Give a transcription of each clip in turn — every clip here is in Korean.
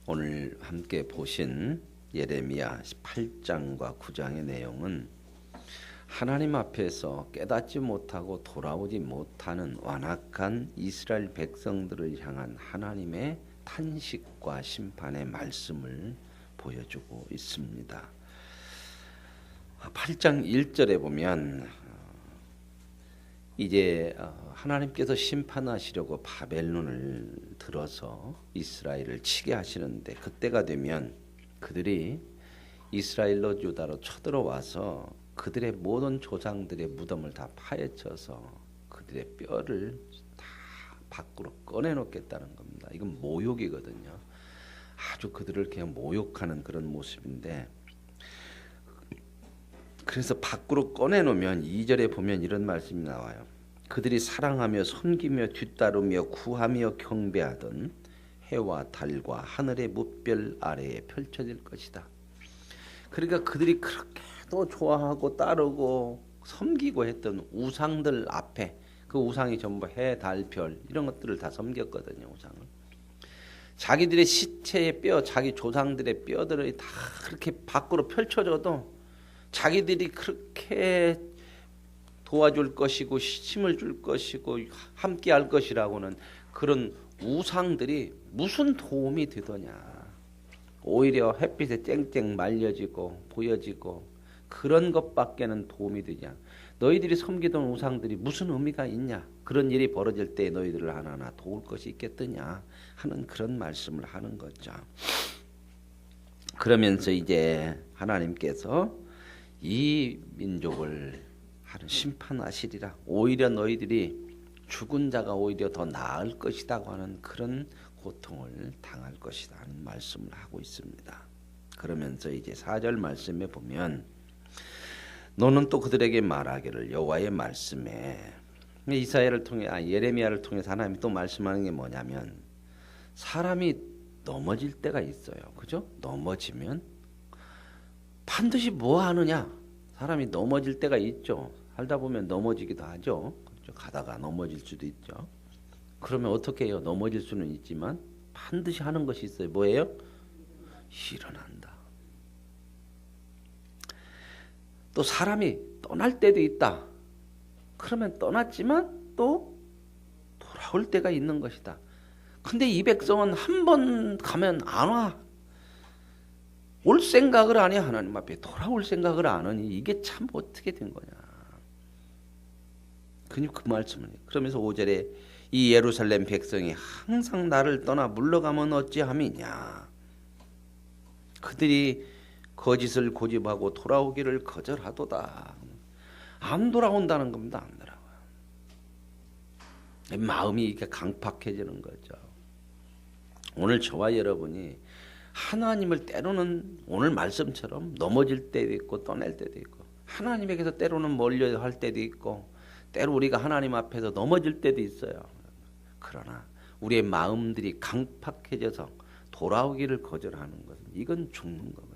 오늘 함께 보신 예레미야 8장과 9장의 내용은 하나님 앞에서 깨닫지 못하고 돌아오지 못하는 완악한 이스라엘 백성들을 향한 하나님의 탄식과 심판의 말씀을 보여주고 있습니다. 8장 1절에 보면 이제 하나님께서 심판하시려고 바벨론을 들어서 이스라엘을 치게 하시는데, 그때가 되면 그들이 이스라엘로 유다로 쳐들어와서 그들의 모든 조상들의 무덤을 다 파헤쳐서 그들의 뼈를 다 밖으로 꺼내놓겠다는 겁니다. 이건 모욕이거든요. 아주 그들을 그냥 모욕하는 그런 모습인데, 그래서 밖으로 꺼내놓으면 2절에 보면 이런 말씀이 나와요. 그들이 사랑하며 섬기며 뒤따르며 구하며 경배하던 해와 달과 하늘의 무별 아래에 펼쳐질 것이다. 그러니까 그들이 그렇게도 좋아하고 따르고 섬기고 했던 우상들 앞에, 그 우상이 전부 해, 달, 별 이런 것들을 다 섬겼거든요. 우상을. 자기들의 시체의 뼈, 자기 조상들의 뼈들을 다 그렇게 밖으로 펼쳐져도 자기들이 그렇게 도와줄 것이고 힘을 줄 것이고 함께 할 것이라고는 그런 우상들이 무슨 도움이 되더냐. 오히려 햇빛에 쨍쨍 말려지고 보여지고 그런 것밖에는 도움이 되냐. 너희들이 섬기던 우상들이 무슨 의미가 있냐. 그런 일이 벌어질 때 너희들을 하나하나 도울 것이 있겠느냐 하는 그런 말씀을 하는 거죠. 그러면서 이제 하나님께서 이 민족을 심판하시리라. 오히려 너희들이 죽은 자가 오히려 더 나을 것이라고 하는 그런 고통을 당할 것이다 하는 말씀을 하고 있습니다. 그러면서 이제 4절 말씀에 보면 너는 또 그들에게 말하기를 여호와의 말씀에, 이사야를 통해 예레미야를 통해서 하나님이 또 말씀하는 게 뭐냐면, 사람이 넘어질 때가 있어요. 그죠? 넘어지면 반드시 뭐 하느냐? 사람이 넘어질 때가 있죠. 살다 보면 넘어지기도 하죠. 그렇죠? 가다가 넘어질 수도 있죠. 그러면 어떻게 해요? 넘어질 수는 있지만 반드시 하는 것이 있어요. 뭐예요? 일어난다. 또 사람이 떠날 때도 있다. 그러면 떠났지만 또 돌아올 때가 있는 것이다. 근데 이 백성은 한 번 가면 안 와. 올 생각을 안 해. 하나님 앞에 돌아올 생각을 안 하니 이게 참 어떻게 된 거냐. 그 말씀을 해요. 그러면서 5절에 이 예루살렘 백성이 항상 나를 떠나 물러가면 어찌함이냐. 그들이 거짓을 고집하고 돌아오기를 거절하도다. 안 돌아온다는 겁니다. 안 돌아와요. 마음이 이렇게 강팍해지는 거죠. 오늘 저와 여러분이 하나님을 때로는 오늘 말씀처럼 넘어질 때도 있고 떠날 때도 있고, 하나님에게서 때로는 멀려 할 때도 있고, 때로 우리가 하나님 앞에서 넘어질 때도 있어요. 그러나 우리의 마음들이 강팍해져서 돌아오기를 거절하는 것은 이건 죽는 거거든요.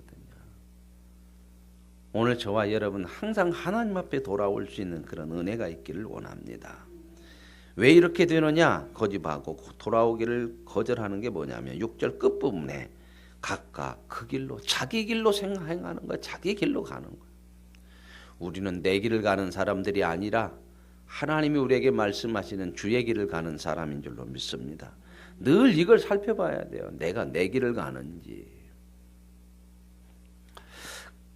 오늘 저와 여러분 항상 하나님 앞에 돌아올 수 있는 그런 은혜가 있기를 원합니다. 왜 이렇게 되느냐? 거짓하고 돌아오기를 거절하는 게 뭐냐면 6절 끝부분에 각각 그 길로 자기 길로 행하는 거야. 자기 길로 가는 거야. 우리는 내 길을 가는 사람들이 아니라 하나님이 우리에게 말씀하시는 주의 길을 가는 사람인 줄로 믿습니다. 늘 이걸 살펴봐야 돼요. 내가 내 길을 가는지.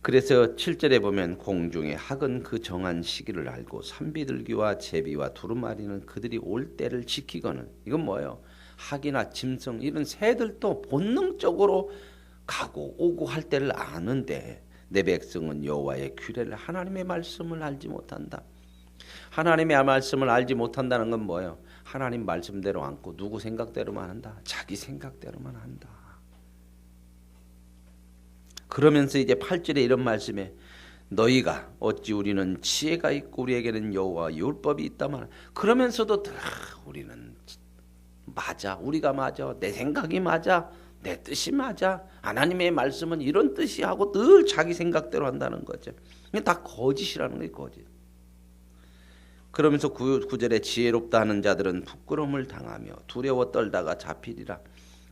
그래서 7절에 보면 공중의 학은 그 정한 시기를 알고 산비둘기와 제비와 두루마리는 그들이 올 때를 지키거늘. 이건 뭐예요? 학이나 짐승 이런 새들도 본능적으로 가고 오고 할 때를 아는데, 내 백성은 여호와의 규례를, 하나님의 말씀을 알지 못한다. 하나님의 말씀을 알지 못한다는 건 뭐예요? 하나님 말씀대로 않고 누구 생각대로만 한다. 자기 생각대로만 한다. 그러면서 이제 8절에 이런 말씀에 너희가 어찌 우리는 지혜가 있고 우리에게는 여호와 율법이 있다만, 그러면서도 우리는 맞아, 우리가 맞아, 내 생각이 맞아, 내 뜻이 맞아, 하나님의 말씀은 이런 뜻이 하고 늘 자기 생각대로 한다는 거죠. 이게 다 거짓이라는 거예요. 거짓. 그러면서 9절에 지혜롭다 하는 자들은 부끄러움을 당하며 두려워 떨다가 잡히리라.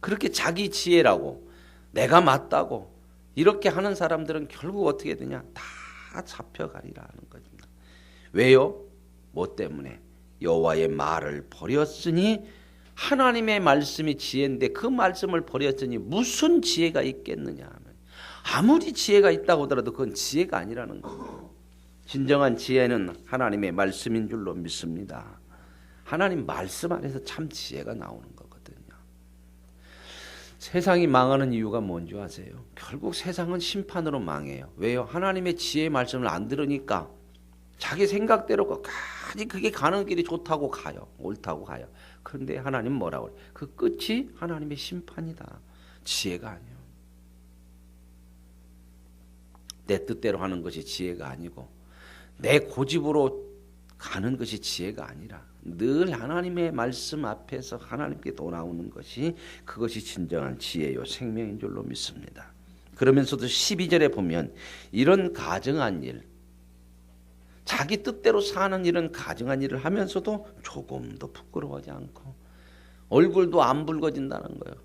그렇게 자기 지혜라고 내가 맞다고 이렇게 하는 사람들은 결국 어떻게 되냐? 다 잡혀가리라 하는 겁니다. 왜요? 뭐 때문에? 여호와의 말을 버렸으니 하나님의 말씀이 지혜인데 그 말씀을 버렸으니 무슨 지혜가 있겠느냐. 아무리 지혜가 있다고 하더라도 그건 지혜가 아니라는 거예요. 진정한 지혜는 하나님의 말씀인 줄로 믿습니다. 하나님 말씀 안에서 참 지혜가 나오는 거거든요. 세상이 망하는 이유가 뭔지 아세요? 결국 세상은 심판으로 망해요. 왜요? 하나님의 지혜의 말씀을 안 들으니까 자기 생각대로 끝까지 그게 가는 길이 좋다고 가요. 옳다고 가요. 그런데 하나님 뭐라고 그래요? 그 끝이 하나님의 심판이다. 지혜가 아니에요. 내 뜻대로 하는 것이 지혜가 아니고 내 고집으로 가는 것이 지혜가 아니라 늘 하나님의 말씀 앞에서 하나님께 돌아오는 것이 그것이 진정한 지혜요 생명인 줄로 믿습니다. 그러면서도 12절에 보면 이런 가증한 일, 자기 뜻대로 사는 이런 가증한 일을 하면서도 조금도 부끄러워하지 않고 얼굴도 안 붉어진다는 거예요.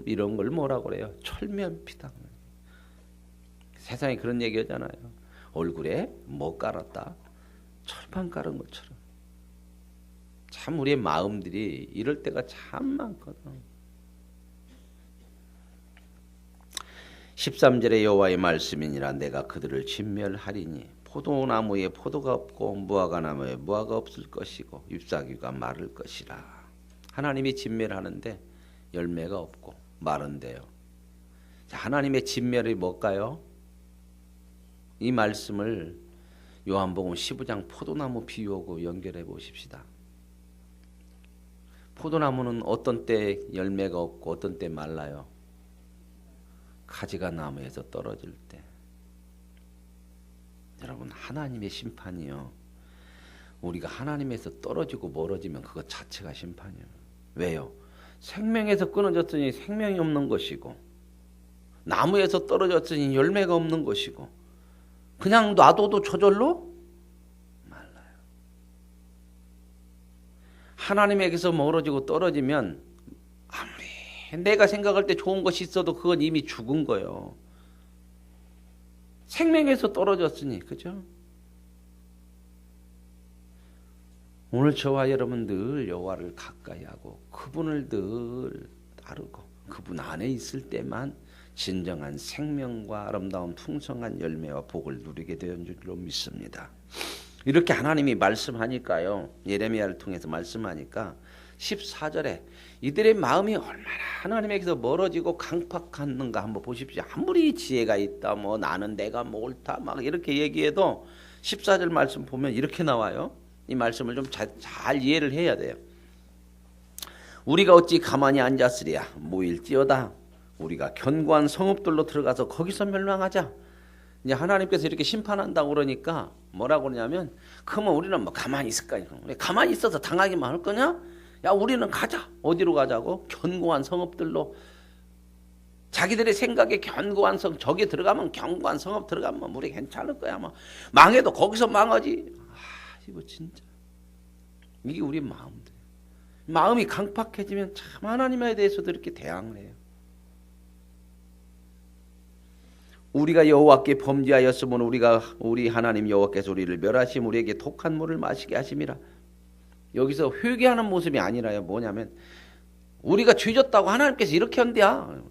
이런 걸 뭐라고 그래요? 철면피다. 세상에 그런 얘기 하잖아요. 얼굴에 뭐 깔았다? 철판 깔은 것처럼. 참 우리의 마음들이 이럴 때가 참 많거든. 13절에 여호와의 말씀이니라 내가 그들을 진멸하리니 포도나무에 포도가 없고 무화과나무에 무화과 없을 것이고 잎사귀가 마를 것이라. 하나님이 진멸하는데 열매가 없고 마른데요. 하나님의 진멸이 뭘까요? 이 말씀을 요한복음 15장 포도나무 비유하고 연결해 보십시다. 포도나무는 어떤 때 열매가 없고 어떤 때 말라요? 가지가 나무에서 떨어질 때. 여러분 하나님의 심판이요. 우리가 하나님에서 떨어지고 멀어지면 그것 자체가 심판이에요. 왜요? 생명에서 끊어졌으니 생명이 없는 것이고 나무에서 떨어졌으니 열매가 없는 것이고 그냥 놔둬도 저절로 말라요. 하나님에게서 멀어지고 떨어지면 아무리 내가 생각할 때 좋은 것이 있어도 그건 이미 죽은 거예요. 생명에서 떨어졌으니, 그죠? 오늘 저와 여러분 늘 여호와를 가까이 하고 그분을 늘 따르고 그분 안에 있을 때만 진정한 생명과 아름다운 풍성한 열매와 복을 누리게 되는 줄로 믿습니다. 이렇게 하나님이 말씀하니까요. 예레미야를 통해서 말씀하니까 14절에 이들의 마음이 얼마나 하나님에게서 멀어지고 강팍했는가 한번 보십시오. 아무리 지혜가 있다 뭐 나는 내가 뭐 옳다 막 이렇게 얘기해도 14절 말씀 보면 이렇게 나와요. 이 말씀을 좀 잘 이해를 해야 돼요. 우리가 어찌 가만히 앉았으랴 모일지어다 우리가 견고한 성읍들로 들어가서 거기서 멸망하자. 이제 하나님께서 이렇게 심판한다고 그러니까 뭐라고 그러냐면 그러면 우리는 뭐 가만히 있을까? 가만히 있어서 당하기만 할 거냐? 야 우리는 가자. 어디로 가자고? 견고한 성읍들로. 자기들의 생각에 견고한 성 저기 들어가면 견고한 성읍 들어가면 우리 괜찮을 거야. 뭐 망해도 거기서 망하지. 이거 진짜 이게 우리 마음들. 마음이 강팍해지면 참 하나님에 대해서도 이렇게 대항을 해요. 우리가 여호와께 범죄하였으면 우리 하나님 여호와께서 우리를 멸하심 우리에게 독한 물을 마시게 하심이라. 여기서 회개하는 모습이 아니라요. 뭐냐면 우리가 죄졌다고 하나님께서 이렇게 한대야.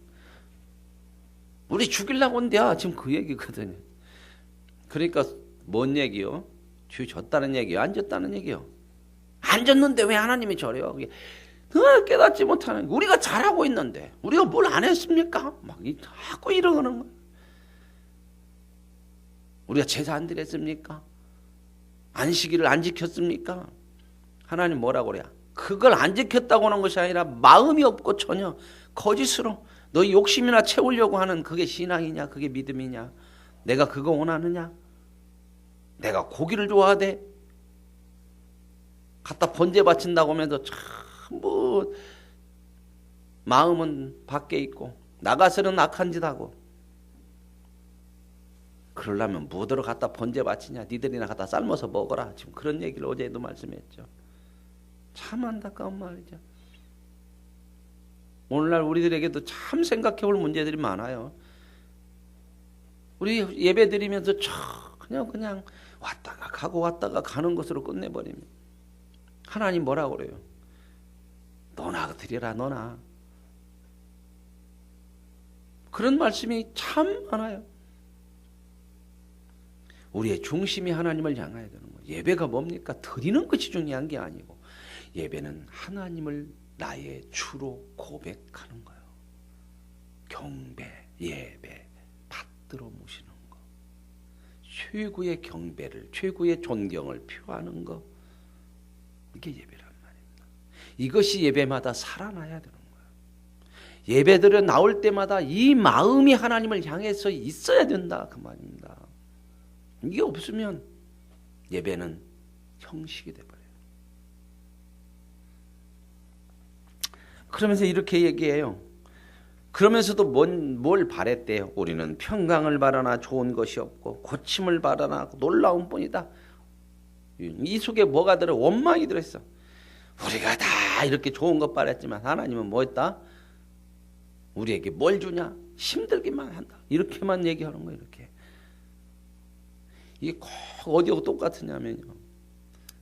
우리 죽이려고 한대야. 지금 그 얘기거든요. 그러니까 뭔 얘기요? 죄졌다는 얘기요? 안 졌다는 얘기요? 안 졌는데 왜 하나님이 저래요? 그게 깨닫지 못하는 우리가 잘하고 있는데 우리가 뭘 안 했습니까? 막 자꾸 이러는 거예요. 우리가 제사 안 드렸습니까? 안식일을 안 지켰습니까? 하나님 뭐라고 그래요? 그걸 안 지켰다고 하는 것이 아니라 마음이 없고 전혀 거짓으로 너 욕심이나 채우려고 하는 그게 신앙이냐? 그게 믿음이냐? 내가 그거 원하느냐? 내가 고기를 좋아하대? 갖다 번제 바친다고 하면서 전부 마음은 밖에 있고 나가서는 악한 짓 하고 그러려면 무엇으로 갖다 번제 바치냐? 니들이나 갖다 삶아서 먹어라. 지금 그런 얘기를 어제도 말씀했죠. 참 안타까운 말이죠. 오늘날 우리들에게도 참 생각해 볼 문제들이 많아요. 우리 예배 드리면서 그냥 왔다가 가고 왔다가 가는 것으로 끝내버립니다. 하나님 뭐라고 그래요? 너나 드리라 너나. 그런 말씀이 참 많아요. 우리의 중심이 하나님을 향해야 되는 거예요. 예배가 뭡니까? 드리는 것이 중요한 게 아니고 예배는 하나님을 나의 주로 고백하는 거예요. 경배, 예배, 받들어 모시는 거. 최고의 경배를, 최고의 존경을 표하는 거. 이게 예배란 말입니다. 이것이 예배마다 살아나야 되는 거예요. 예배드려 나올 때마다 이 마음이 하나님을 향해서 있어야 된다 그 말입니다. 이게 없으면 예배는 형식이 돼버려요. 그러면서 이렇게 얘기해요. 그러면서도 뭘 바랬대요? 우리는 평강을 바라나 좋은 것이 없고 고침을 바라나 놀라운 뿐이다. 이 속에 뭐가 들어? 원망이 들어있어. 우리가 다 이렇게 좋은 것 바랬지만 하나님은 뭐 했다? 우리에게 뭘 주냐? 힘들기만 한다. 이렇게만 얘기하는 거예요. 이렇게. 이게 꼭 어디하고 똑같으냐면요.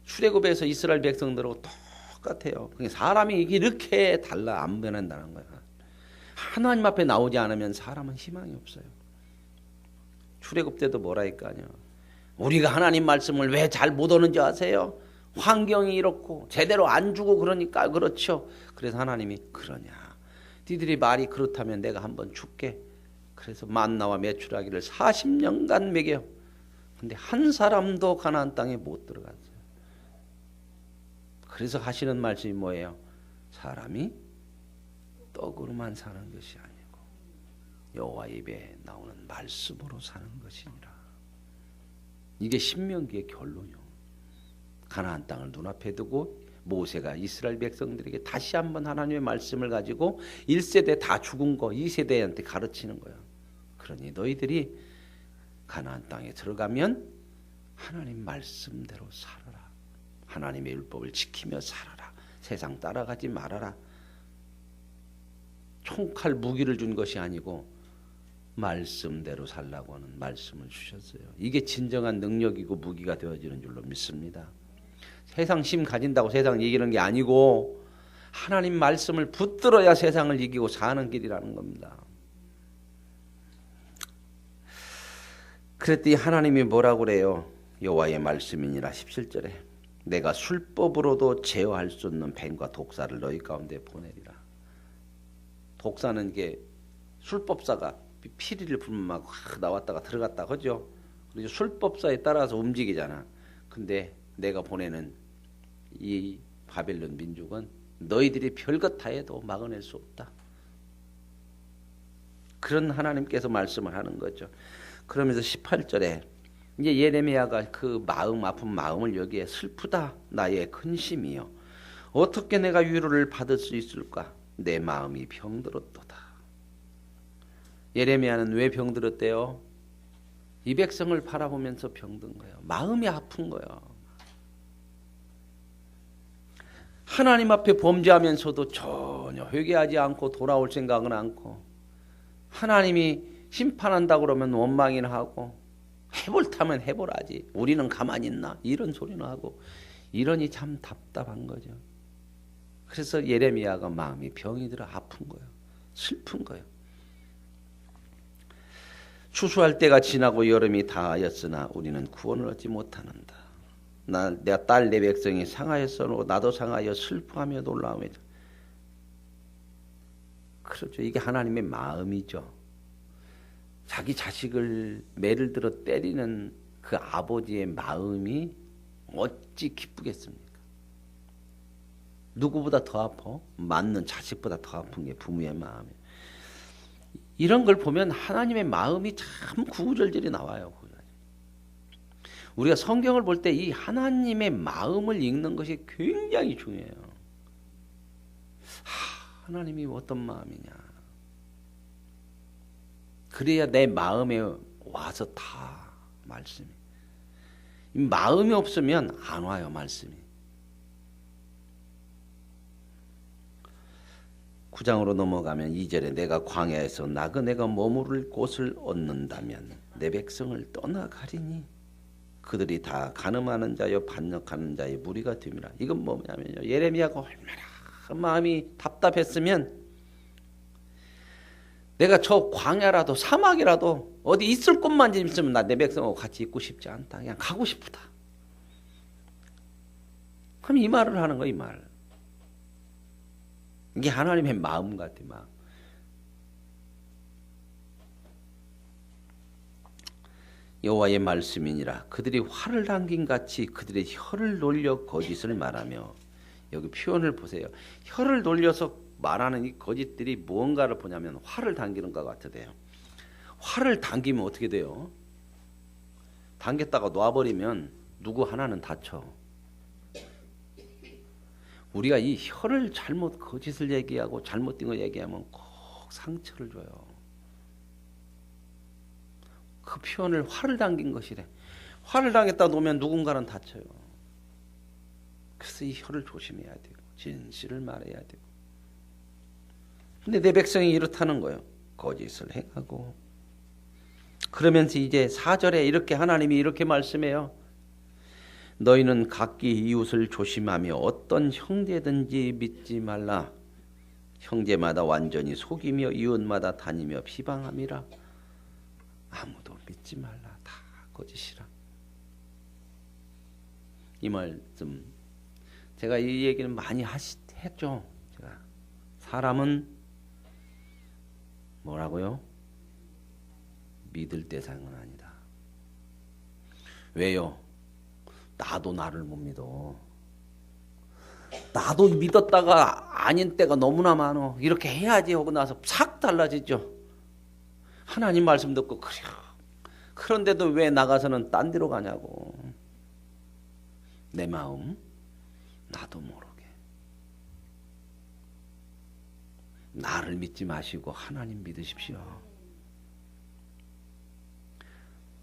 출애굽에서 이스라엘 백성들하고 똑같아요. 사람이 이렇게 달라 안 변한다는 거야. 하나님 앞에 나오지 않으면 사람은 희망이 없어요. 출애굽 때도 뭐라 했까요? 우리가 하나님 말씀을 왜 잘 못 오는지 아세요? 환경이 이렇고 제대로 안 주고 그러니까 그렇죠. 그래서 하나님이 그러냐. 니들이 말이 그렇다면 내가 한번 줄게. 그래서 만나와 메추라기를 40년간 먹여. 근데 한 사람도 가나안 땅에 못 들어갔어요. 그래서 하시는 말씀이 뭐예요? 사람이 떡으로만 사는 것이 아니고 여호와 입에 나오는 말씀으로 사는 것이니라. 이게 신명기의 결론이요. 가나안 땅을 눈앞에 두고 모세가 이스라엘 백성들에게 다시 한번 하나님의 말씀을 가지고 1세대 다 죽은 거 2세대한테 가르치는 거예요. 그러니 너희들이 가나안 땅에 들어가면 하나님 말씀대로 살아라. 하나님의 율법을 지키며 살아라. 세상 따라가지 말아라. 총칼 무기를 준 것이 아니고 말씀대로 살라고 하는 말씀을 주셨어요. 이게 진정한 능력이고 무기가 되어지는 줄로 믿습니다. 세상 힘 가진다고 세상 이기는 게 아니고 하나님 말씀을 붙들어야 세상을 이기고 사는 길이라는 겁니다. 그랬더니 하나님이 뭐라고 그래요? 여호와의 말씀이니라 17절에 내가 술법으로도 제어할 수 없는 뱀과 독사를 너희 가운데 보내리라. 독사는 이게 술법사가 피리를 불면 막 나왔다가 들어갔다 하죠. 그리고 술법사에 따라서 움직이잖아. 근데 내가 보내는 이 바벨론 민족은 너희들이 별것 다 해도 막아낼 수 없다. 그런 하나님께서 말씀을 하는 거죠. 그러면서 18절에 이제 예레미야가 그 마음 아픈 마음을 여기에 슬프다 나의 근심이여 어떻게 내가 위로를 받을 수 있을까 내 마음이 병들었도다. 예레미야는 왜 병들었대요? 이 백성을 바라보면서 병든 거예요. 마음이 아픈 거예요. 하나님 앞에 범죄하면서도 전혀 회개하지 않고 돌아올 생각은 않고 하나님이 심판한다 그러면 원망이나 하고 해볼타면 해보라지 우리는 가만히 있나 이런 소리는 하고 이러니 참 답답한 거죠. 그래서 예레미야가 마음이 병이 들어 아픈 거예요. 슬픈 거예요. 추수할 때가 지나고 여름이 다하였으나 우리는 구원을 얻지 못하는다. 내 딸 내 백성이 상하였으므로 나도 상하여 슬퍼하며 놀라움에 그렇죠. 이게 하나님의 마음이죠. 자기 자식을 매를 들어 때리는 그 아버지의 마음이 어찌 기쁘겠습니까? 누구보다 더 아파? 맞는 자식보다 더 아픈 게 부모의 마음이에요. 이런 걸 보면 하나님의 마음이 참 구구절절히 나와요. 우리가 성경을 볼 때 이 하나님의 마음을 읽는 것이 굉장히 중요해요. 하나님이 어떤 마음이냐. 그래야 내 마음에 와서 다 말씀이. 마음이 없으면 안 와요 말씀이. 9장으로 넘어가면 2절에 내가 광야에서 나그네가 머무를 곳을 얻는다면 내 백성을 떠나가리니 그들이 다 간음하는 자여 반역하는 자의 무리가 됨이라. 이건 뭐냐면요, 예레미야가 얼마나 마음이 답답했으면 내가 저 광야라도 사막이라도 어디 있을 곳만 있으면 나 내 백성하고 같이 있고 싶지 않다. 그냥 가고 싶다. 그럼 이 말을 하는 거야, 이 말. 이게 하나님의 마음 같아, 막. 여호와의 말씀이니라. 그들이 활을 당긴 같이 그들의 혀를 놀려 거짓을 말하며. 여기 표현을 보세요. 혀를 놀려서 말하는 이 거짓들이 무언가를 보냐면 활을 당기는 것 같아요. 활을 당기면 어떻게 돼요? 당겼다가 놔버리면 누구 하나는 다쳐. 우리가 이 혀를 잘못 거짓을 얘기하고 잘못된 거 얘기하면 꼭 상처를 줘요. 그 표현을 활을 당긴 것이래. 활을 당겼다 놓으면 누군가는 다쳐요. 그래서 이 혀를 조심해야 되고 진실을 말해야 되고. 근데 내 백성이 이렇다는 거예요. 거짓을 행하고. 그러면서 이제 4절에 이렇게 하나님이 이렇게 말씀해요. 너희는 각기 이웃을 조심하며 어떤 형제든지 믿지 말라. 형제마다 완전히 속이며 이웃마다 다니며 비방함이라. 아무도 믿지 말라. 다 거짓이라. 이 말씀 제가 이 얘기는 많이 했죠. 제가 사람은 뭐라고요? 믿을 대상은 아니다. 왜요? 나도 나를 못 믿어. 나도 믿었다가 아닌 때가 너무나 많어. 이렇게 해야지 하고 나서 싹 달라지죠. 하나님 말씀 듣고 그래. 그런데도 왜 나가서는 딴 데로 가냐고. 내 마음 나도 모르게. 나를 믿지 마시고 하나님 믿으십시오.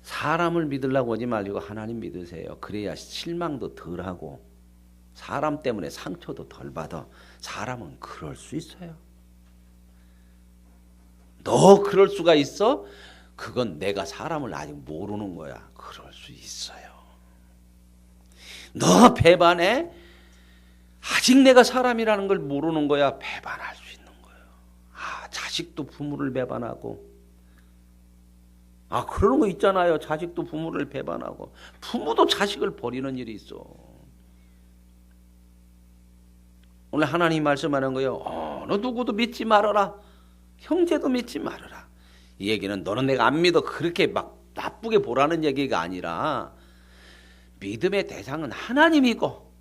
사람을 믿으려고 하지 말고 하나님 믿으세요. 그래야 실망도 덜하고 사람 때문에 상처도 덜 받아. 사람은 그럴 수 있어요. 너 그럴 수가 있어? 그건 내가 사람을 아직 모르는 거야. 그럴 수 있어요. 너 배반해? 아직 내가 사람이라는 걸 모르는 거야. 배반할 수 있는 거예요. 아, 자식도 부모를 배반하고. 아, 그런 거 있잖아요. 자식도 부모를 배반하고 부모도 자식을 버리는 일이 있어. 오늘 하나님 말씀하는 거예요. 너 누구도 믿지 말아라. 형제도 믿지 말아라. 이 얘기는 너는 내가 안 믿어 그렇게 막 나쁘게 보라는 얘기가 아니라 믿음의 대상은 하나님이고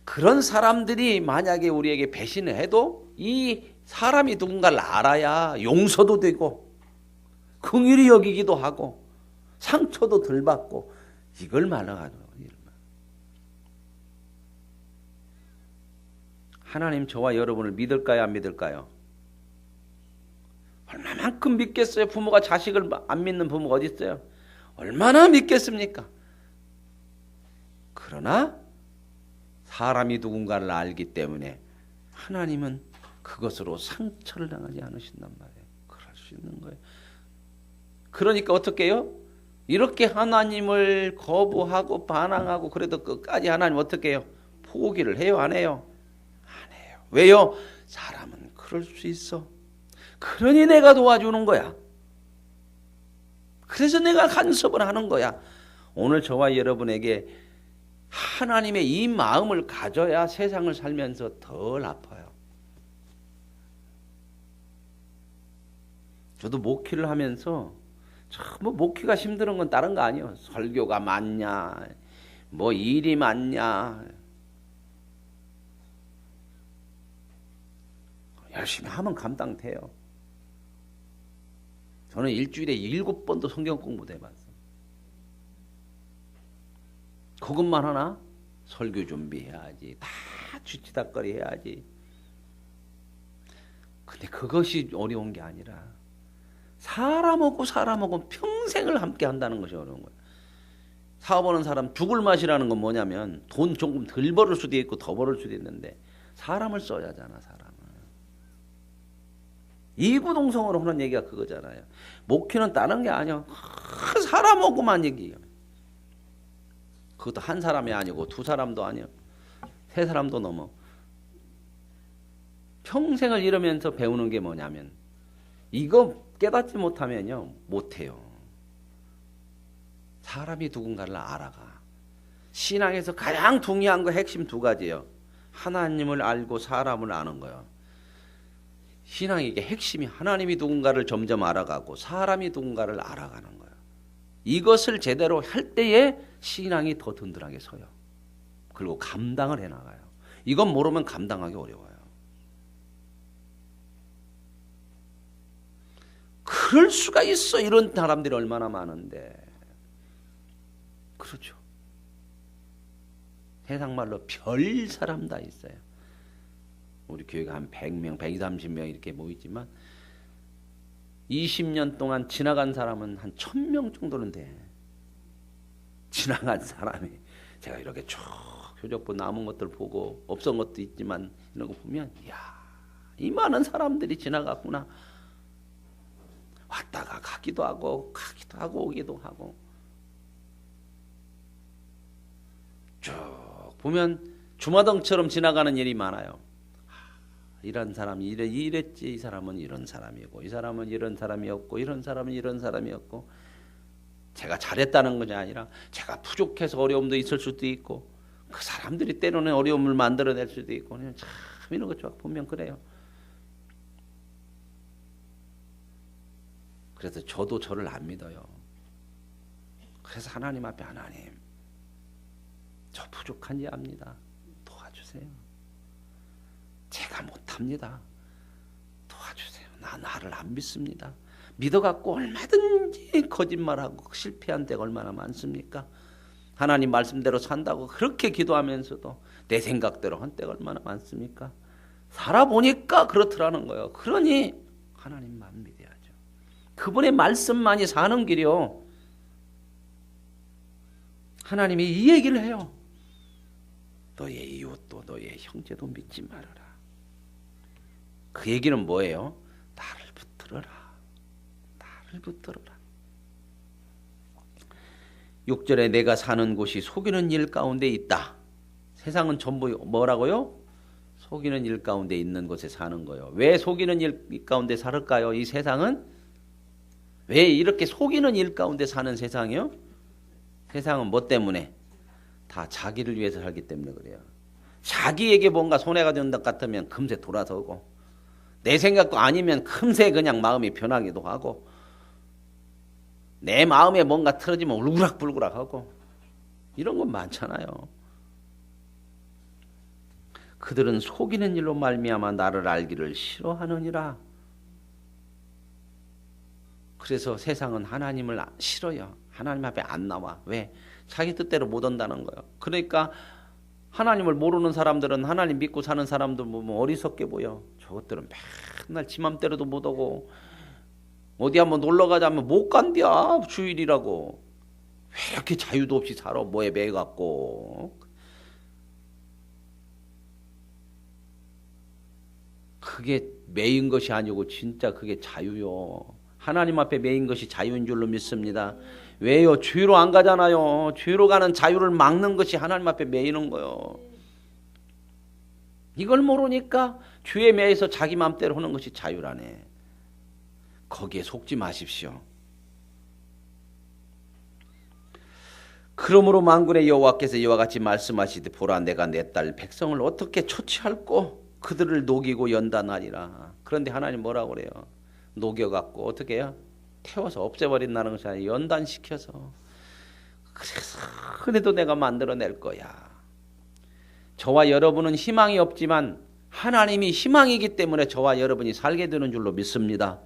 그런 사람들이 만약에 우리에게 배신을 해도 이 사람이 누군가를 알아야 용서도 되고 긍휼히 여기기도 하고 상처도 덜 받고 이걸 말하는 거예요. 하나님 저와 여러분을 믿을까요? 안 믿을까요? 얼마만큼 믿겠어요? 부모가 자식을 안 믿는 부모가 어디 있어요? 얼마나 믿겠습니까? 그러나 사람이 누군가를 알기 때문에 하나님은 그것으로 상처를 당하지 않으신단 말이에요. 그럴 수 있는 거예요. 그러니까 어떻게 해요? 이렇게 하나님을 거부하고 반항하고 그래도 끝까지 하나님 어떻게 해요? 포기를 해요? 안 해요? 안 해요. 왜요? 사람은 그럴 수 있어. 그러니 내가 도와주는 거야. 그래서 내가 간섭을 하는 거야. 오늘 저와 여러분에게 하나님의 이 마음을 가져야 세상을 살면서 덜 아파요. 저도 목회를 하면서 뭐 목회가 힘든 건 다른 거 아니에요. 설교가 많냐, 뭐 일이 많냐. 열심히 하면 감당돼요. 저는 일주일에 7번도 성경 공부도 해봤어요. 그것만 하나? 설교 준비해야지. 다 쥐치닥거리 해야지. 근데 그것이 어려운 게 아니라 사람하고 평생을 함께 한다는 것이 어려운 거예요. 사업하는 사람 죽을 맛이라는 건 뭐냐면 돈 조금 덜 벌을 수도 있고 더 벌을 수도 있는데 사람을 써야 하잖아. 사람을. 이구동성으로 하는 얘기가 그거잖아요. 목회는 다른 게 아니야. 사람 오고만 얘기해요. 그것도 한 사람이 아니고 두 사람도 아니야. 세 사람도 넘어. 평생을 이러면서 배우는 게 뭐냐면 이거 깨닫지 못하면요 못해요. 사람이 누군가를 알아가. 신앙에서 가장 중요한 거 핵심 두 가지예요. 하나님을 알고 사람을 아는 거예요. 신앙의 핵심이 하나님이 누군가를 점점 알아가고 사람이 누군가를 알아가는 거예요. 이것을 제대로 할 때에 신앙이 더 든든하게 서요. 그리고 감당을 해나가요. 이건 모르면 감당하기 어려워요. 그럴 수가 있어. 이런 사람들이 얼마나 많은데. 그렇죠. 세상 말로 별 사람 다 있어요. 우리 교회가 한 100명, 130명 이렇게 모이지만 20년 동안 지나간 사람은 한 1000명 정도는 돼. 지나간 사람이. 제가 이렇게 쭉 표적부 남은 것들 보고 없던 것도 있지만 이런 거 보면 이야, 이 많은 사람들이 지나갔구나. 왔다가 가기도 하고 오기도 하고 쭉 보면 주마등처럼 지나가는 일이 많아요. 이런 사람이 이랬지, 이 사람은 이런 사람이고, 이 사람은 이런 사람이었고, 이런 사람은 이런 사람이었고, 제가 잘했다는 것이 아니라 제가 부족해서 어려움도 있을 수도 있고, 그 사람들이 때로는 어려움을 만들어낼 수도 있고, 참 이런 것 쭉 보면 그래요. 그래서 저도 저를 안 믿어요. 그래서 하나님 앞에 하나님, 저 부족한지 압니다. 도와주세요. 제가 못합니다. 도와주세요. 나를 안 믿습니다. 믿어갖고 얼마든지 거짓말하고 실패한 데가 얼마나 많습니까? 하나님 말씀대로 산다고 그렇게 기도하면서도 내 생각대로 한 때가 얼마나 많습니까? 살아보니까 그렇더라는 거예요. 그러니 하나님만 믿어야죠. 그분의 말씀만이 사는 길이요. 하나님이 이 얘기를 해요. 너의 이웃도 너의 형제도 믿지 말아라. 그 얘기는 뭐예요? 나를 붙들어라. 나를 붙들어라. 6절에 내가 사는 곳이 속이는 일 가운데 있다. 세상은 전부 뭐라고요? 속이는 일 가운데 있는 곳에 사는 거예요. 왜 속이는 일 가운데 살을까요? 이 세상은? 왜 이렇게 속이는 일 가운데 사는 세상이요? 세상은 뭐 때문에? 다 자기를 위해서 살기 때문에 그래요. 자기에게 뭔가 손해가 된다 같으면 금세 돌아서고, 내 생각도 아니면 금세 그냥 마음이 변하기도 하고, 내 마음에 뭔가 틀어지면 울그락불그락 하고, 이런 건 많잖아요. 그들은 속이는 일로 말미암아 나를 알기를 싫어하느니라. 그래서 세상은 하나님을 싫어요. 하나님 앞에 안 나와. 왜? 자기 뜻대로 못 온다는 거예요. 그러니까 하나님을 모르는 사람들은 하나님 믿고 사는 사람들 보면 어리석게 보여. 저것들은 맨날 지 맘대로도 못 오고, 어디 한번 놀러 가자면 못 간디야. 주일이라고. 왜 이렇게 자유도 없이 살아? 뭐에 매갖고. 그게 매인 것이 아니고 진짜 그게 자유요. 하나님 앞에 매인 것이 자유인 줄로 믿습니다. 왜요? 죄로 안 가잖아요. 죄로 가는 자유를 막는 것이 하나님 앞에 매이는 거요. 이걸 모르니까 죄에 매여서 자기 마음대로 하는 것이 자유라네. 거기에 속지 마십시오. 그러므로 만군의 여호와께서 이와 같이 말씀하시되 보라 내가 내 딸 백성을 어떻게 처치할꼬 그들을 녹이고 연단하리라. 그런데 하나님 뭐라고 그래요? 녹여갖고 어떻게 해요? 태워서 없애버린다는 것이 아니라 연단시켜서. 그래서 그래도 내가 만들어낼 거야. 저와 여러분은 희망이 없지만 하나님이 희망이기 때문에 저와 여러분이 살게 되는 줄로 믿습니다.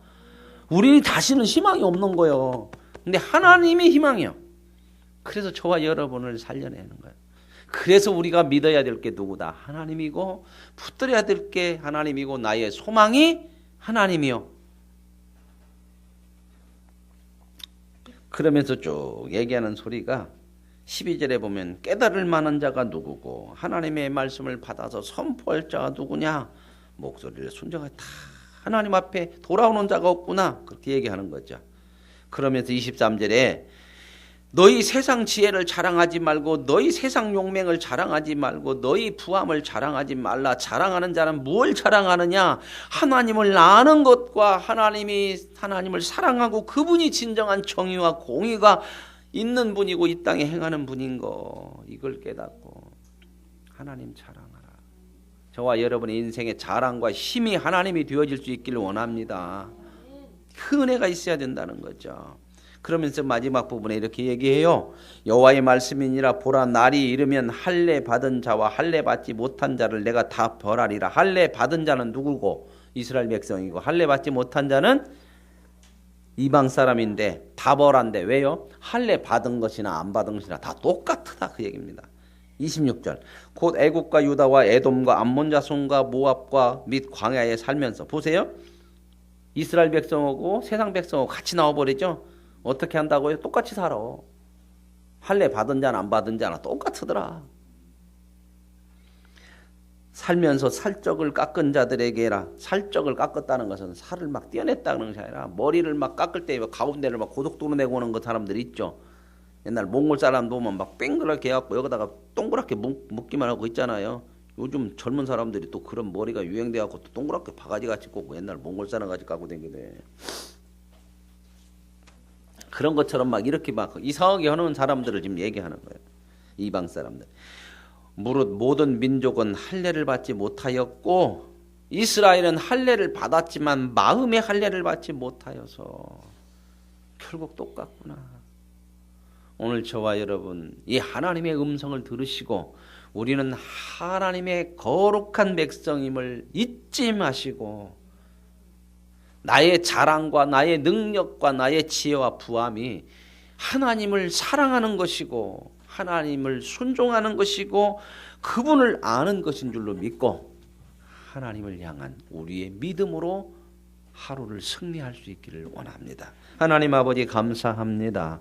우리 자신은 희망이 없는 거예요. 근데 하나님이 희망이요. 그래서 저와 여러분을 살려내는 거예요. 그래서 우리가 믿어야 될 게 누구다? 하나님이고, 붙들어야 될 게 하나님이고, 나의 소망이 하나님이요. 그러면서 쭉 얘기하는 소리가 12절에 보면 깨달을 만한 자가 누구고 하나님의 말씀을 받아서 선포할 자가 누구냐? 목소리를 순정하게 다 하나님 앞에 돌아오는 자가 없구나. 그렇게 얘기하는 거죠. 그러면서 23절에 너희 세상 지혜를 자랑하지 말고 너희 세상 용맹을 자랑하지 말고 너희 부함을 자랑하지 말라. 자랑하는 자는 무엇을 자랑하느냐? 하나님을 아는 것과 하나님을 사랑하고 그분이 진정한 정의와 공의가 있는 분이고 이 땅에 행하는 분인 거, 이걸 깨닫고 하나님 자랑하라. 저와 여러분의 인생의 자랑과 힘이 하나님이 되어질 수 있기를 원합니다. 그 은혜가 있어야 된다는 거죠. 그러면서 마지막 부분에 이렇게 얘기해요. 여호와의 말씀이니라. 보라, 날이 이르면 할례 받은 자와 할례 받지 못한 자를 내가 다 벌하리라. 할례 받은 자는 누구고? 이스라엘 백성이고, 할례 받지 못한 자는 이방 사람인데 다 벌한데, 왜요? 할례 받은 것이나 안 받은 것이나 다 똑같다, 그 얘기입니다. 26절 곧 애국과 유다와 에돔과 암몬 자손과 모압과 및 광야에 살면서, 보세요. 이스라엘 백성하고 세상 백성하고 같이 나와버리죠. 어떻게 한다고요? 똑같이 살아. 할례 받은 자나 안 받은 자나 똑같으더라. 살면서 살적을 깎은 자들에게라. 살적을 깎았다는 것은 살을 막 떼어냈다는 것이 아니라 머리를 막 깎을 때 가운데를 막 고속도로 내고 오는 그 사람들 있죠. 옛날 몽골 사람 보면 막 뺑그랗게 해갖고 여기다가 동그랗게 묶기만 하고 있잖아요. 요즘 젊은 사람들이 또 그런 머리가 유행돼갖고 또 동그랗게 바가지같이 꽂고 옛날 몽골 사람 같이 깎고 다니거든. 그런 것처럼 막 이렇게 막 이상하게 하는 사람들을 지금 얘기하는 거예요. 이방 사람들. 무릇 모든 민족은 할례를 받지 못하였고 이스라엘은 할례를 받았지만 마음의 할례를 받지 못하여서 결국 똑같구나. 오늘 저와 여러분 이 하나님의 음성을 들으시고 우리는 하나님의 거룩한 백성임을 잊지 마시고 나의 자랑과 나의 능력과 나의 지혜와 부함이 하나님을 사랑하는 것이고 하나님을 순종하는 것이고 그분을 아는 것인 줄로 믿고 하나님을 향한 우리의 믿음으로 하루를 승리할 수 있기를 원합니다. 하나님 아버지 감사합니다.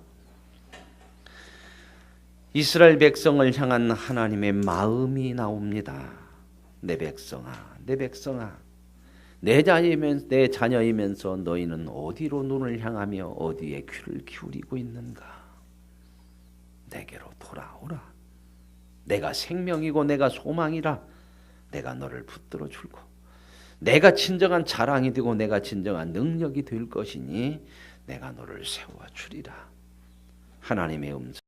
이스라엘 백성을 향한 하나님의 마음이 나옵니다. 내 백성아, 내 백성아, 내 자녀이면서 너희는 어디로 눈을 향하며 어디에 귀를 기울이고 있는가? 내게로 돌아오라. 내가 생명이고 내가 소망이라. 내가 너를 붙들어 줄고 내가 진정한 자랑이 되고 내가 진정한 능력이 될 것이니 내가 너를 세워 주리라. 하나님의 음성